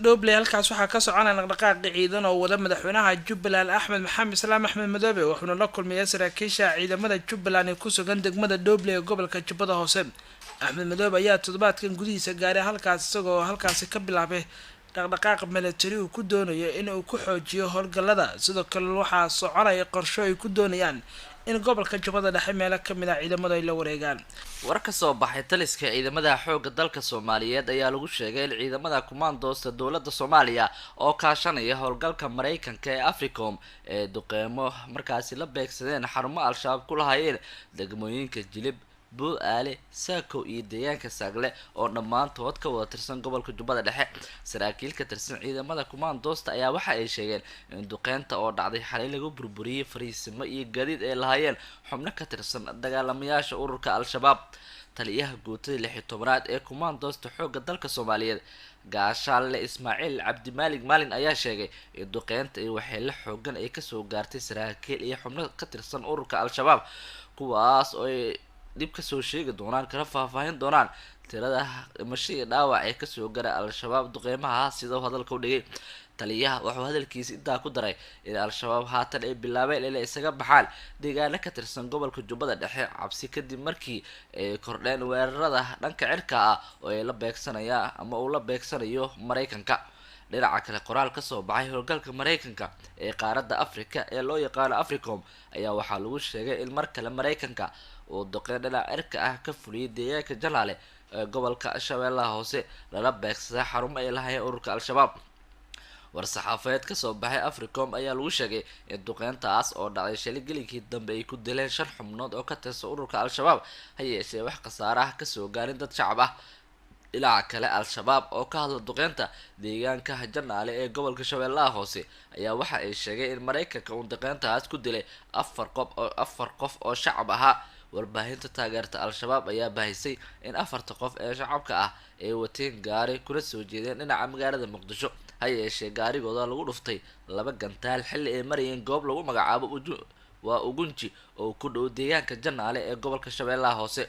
Dhoble halkaas waxaa ka soconaya dhaqdhaqaaqi ciidan oo wada madaxweynaha Jubbaland Axmed Maxamed Islaam Axmed Madoobe wuxuuna la kulmay saraakiisha ciidamada Jubbaland ee ku sugan degmada Dhoble ee gobolka Jubbada Hoose. Axmed Madoobe ayaa toddobaadkan gudihiisa gaaray halkaas isagoo halkaasi ka bilaabay dhaqdhaqaaq military uu ku doonayo in uu ku xoojiyo howlgallada. Sidoo kale waxaa soconaya qorshe ay ku doonayaan in gobolka Jubbada Dhexe meelo ka mid ah ciidamada ay la wareegaan. war ka soo baxay taliska ciidamada xoogga dalka Soomaaliyeed ayaa lagu sheegay in ciidamada commandos dowladda Soomaaliya oo kaashanaya howlgalka Mareykanka ee Africom ee duqeymo markaasi la beegsadeen xarumo al-shabaab ku lahaayeen degmooyinka Jilib Bu'aale Saako iyo deegaanka Saagle oo dhammaantood ka wada tirsan gobolka Jubbada Dhexe. Saraakiil ka tirsan ciidamada commandos ayaa waxa ay sheegeen in duqeynta oo dhacday xalay lagu burburiyay fariisimo iyo gaadiid ay lahaayeen xubno ka tirsan dagaalamayaasha ururka al-shabaab. taliyaha guutada 16aad ee commandos xoogga dalka Soomaaliyeed gaashaale Ismaaciil Cabdi Maalin ayaa sheegay in duqeynta ay waxyeello xoogan ay ka soo gaartay saraakiil iyo xubno ka tirsan ururka al-shabaab kuwaas oo ay dib ka soo sheegi doonaan kana faahfaahin doonaan tirada dhimasho dhaawac ee ka soo gaara al-shabaab duqeymaha sida hadalka u dhigay. taliyaha wuxuu hadalkiisa intaa ku daray in al-shabaab haatan ay bilaabeen inay isaga baxaan deegaano ka tirsan gobolka Jubbada Dhexe cabsi kadib markii ay kordheen weerarada dhanka cirka ah oo ay la beegsanayaan ama uu la beegsanayo Mareykanka. dhinaca kale qoraal ka soo baxay howlgalka Mareykanka ee qaaradda Afrika ee loo yaqaan Africom ayaa waxaa lagu sheegay in mar kale Mareykanka uu duqeyn dhinaca cirka ah ka fuliyay deegaanka Jalaale ee gobolka Shabeellaha Hoose lala beegsaday xarumo ay lahaayeen ururka al-shabaab. war-saxaafadeed ka soo baxay Africom ayaa lagu sheegay in duqeyntaas oo dhacday shalay gelinkii dambe ay ku dileen 5 xubnood oo ka tirsan ururka al-shabaab ha yeeshee wax khasaare ah ka soo gaarin dad shacab ah. dhinaca kale al-shabaab oo ka hadla duqeynta deegaanka Janaale ee gobolka Shabeellaha Hoose ayaa waxa ay sheegay in Mareykanka uu duqeyntaas ku dilay 4 qof oo shacab ahaa. warbaahinta taageerta al-shabaab ayaa baahisay in 4 qof ee shacabka ah ay wateen gaari kuna soo jeedeen dhinaca magaalada Muqdisho ha yeeshee gaarigooda lagu dhuftay 2 gantaal xilli ay marayeen goob lagu magacaabo Ugunji oo ku dhow deegaanka Janaale ee gobolka Shabeellaha Hoose.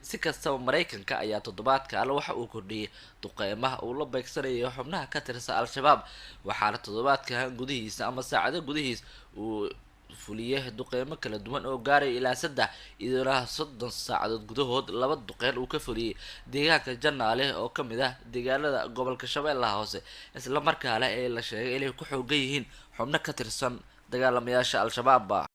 si kastaba Mareykanka ayaa toddobaadkan waxa uu kordhiyay duqeymaha uu la beegsanayo xubnaha ka tirsan al-shabaab waxaana toddobaadkan gudihiisa ama saacado gudihiis uu fuliyay duqeymo kala duwan oo gaaray ilaa 3 iyadoo 30 saacadood gudahood 2 duqeyn uu ka fuliyay deegaanka Janaale oo ka mid ah deegaanada gobolka Shabeellaha Hoose isla markaana ay la sheegay inay ku xoogan yihiin xubno ka tirsan dagaalamayaasha al-shabaab.